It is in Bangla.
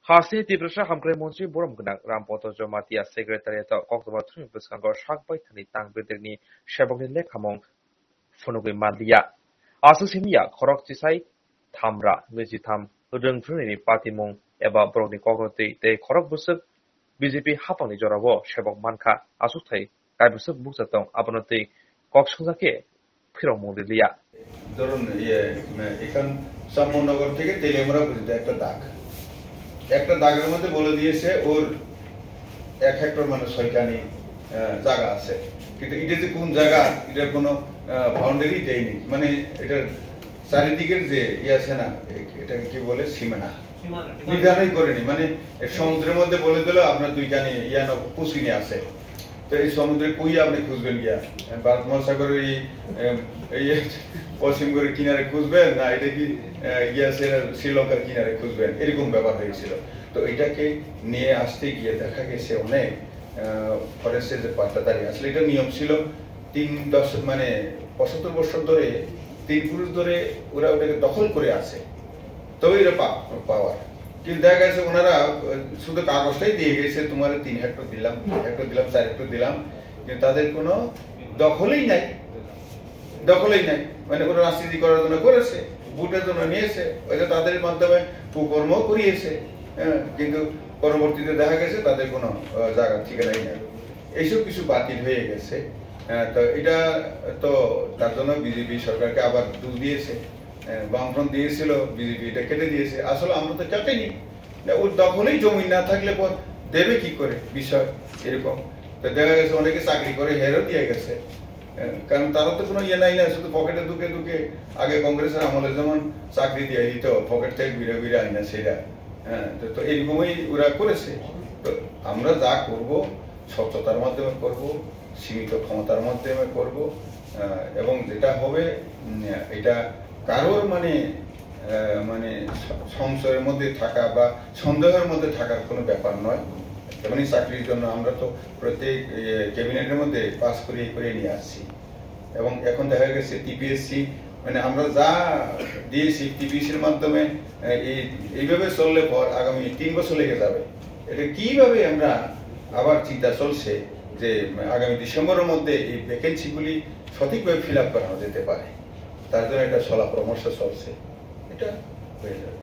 Hasni Tibrasha Hamkre Monsri Boromgnak Rampoto Jomatia Secretariat October 3 Buskango Shakbai Tani Tang Bedeni Shabogni Lekamong Fonogi Mandia. Asusimia Korok Tisai Tamra Mizitam Udung Frini Patimong Eba Brogni Kogoti de Korok Busuk BJP Hapani Joravo Shabog Manka Asutai Kaibusuk Busatong Abonoti Kokshuzake Piro Mondilia. ধরুন এখান সামনগর থেকে তেলেমরা বুঝতে একটা দাগের মধ্যে বলে দিয়েছে ওর 1 হেক্টর মানে 6 কানি জায়গা আছে, কিন্তু এটা যে কোন জায়গা এটার কোনো বাউন্ডারি দেয়নি, মানে এটার চারিদিকের যে আছে না এটাকে কি বলে সীমানা নির্ধারণই করেনি, মানে সমুদ্রের মধ্যে বলে দিল আপনার 2 কানি পুষ্কিনি আছে, তো এই সমুদ্রে কই আপনি খুঁজবেন গিয়া ভারত মহাসাগরের এই পশ্চিমবঙ্গের কিনারে খুঁজবেন না এটা কি শ্রীলঙ্কার কিনারে খুঁজবেন, এরকম ব্যাপার হয়েছিল। তো এটাকে নিয়ে আসতে গিয়ে দেখা গেছে অনেক ফরেস্টের যে পাট্টাদারি আসলে এটা নিয়ম ছিল 75 বছর ধরে 3 পুরুষ ধরে ওরা ওটাকে দখল করে আছে, তবে এটা পাওয়ার। কিন্তু দেখা গেছে ওনারা শুধু কাগজটাই দিয়ে গেছে তোমার 3 হেক্টর দিলাম, 2 হেক্টর দিলাম, 4 হেক্টর দিলাম, কিন্তু তাদের কোনো দখলই নাই, মানে ওরা রাজনীতি করার জন্য করেছে, ভোটের জন্য নিয়েছে, ওইটা তাদের মাধ্যমে কুকর্ম করিয়েছে, কিন্তু পরবর্তীতে দেখা গেছে তাদের কোনো জায়গা ঠিকানাই নাই, এইসব কিছু বাতিল হয়ে গেছে। তো এটা তো তার জন্য বিজেপি সরকারকে আবার দোষ দিয়েছে, বামফ্রন্ট দিয়েছিল, বিজেপি এটা কেটে দিয়েছে। আসলে আমরা তো কাটেনি, ওর দখলেই জমি না থাকলে পর দেবে কি করে বিষয় এরকম। তো দেখা গেছে অনেকে চাকরি করে হেরও দিয়ে গেছে, কারণ তারা তো কোনো নাই না, শুধু পকেটে ঢুকে আগে কংগ্রেসের আমলে যেমন চাকরি দিয়ে দিত পকেট থেকে ঘুরে আইনা সেটা, তো এরকমই ওরা করেছে। তো আমরা যা করব স্বচ্ছতার মাধ্যমে করব, সীমিত ক্ষমতার মাধ্যমে করব, এবং যেটা হবে এটা কারোর মানে সংশয়ের মধ্যে থাকা বা সন্দেহের মধ্যে থাকার কোনো ব্যাপার নয়। যেমন চাকরির জন্য আমরা তো প্রত্যেক ক্যাবিনেটের মধ্যে পাস করে নিয়ে আসছি, এবং এখন দেখা গেছে টিপিএসসি মানে আমরা যা দিয়েছি টিপিএসসির মাধ্যমে এইভাবে চললে পর আগামী 3 বছর লেগে যাবে। এটা কিভাবে আমরা আবার চিন্তা চলছে যে আগামী ডিসেম্বরের মধ্যে এই ভ্যাকেন্সিগুলি সঠিকভাবে ফিল আপ করানো যেতে পারে, তার জন্য একটা সলা পরামর্শ চলছে, এটা হয়ে যাবে।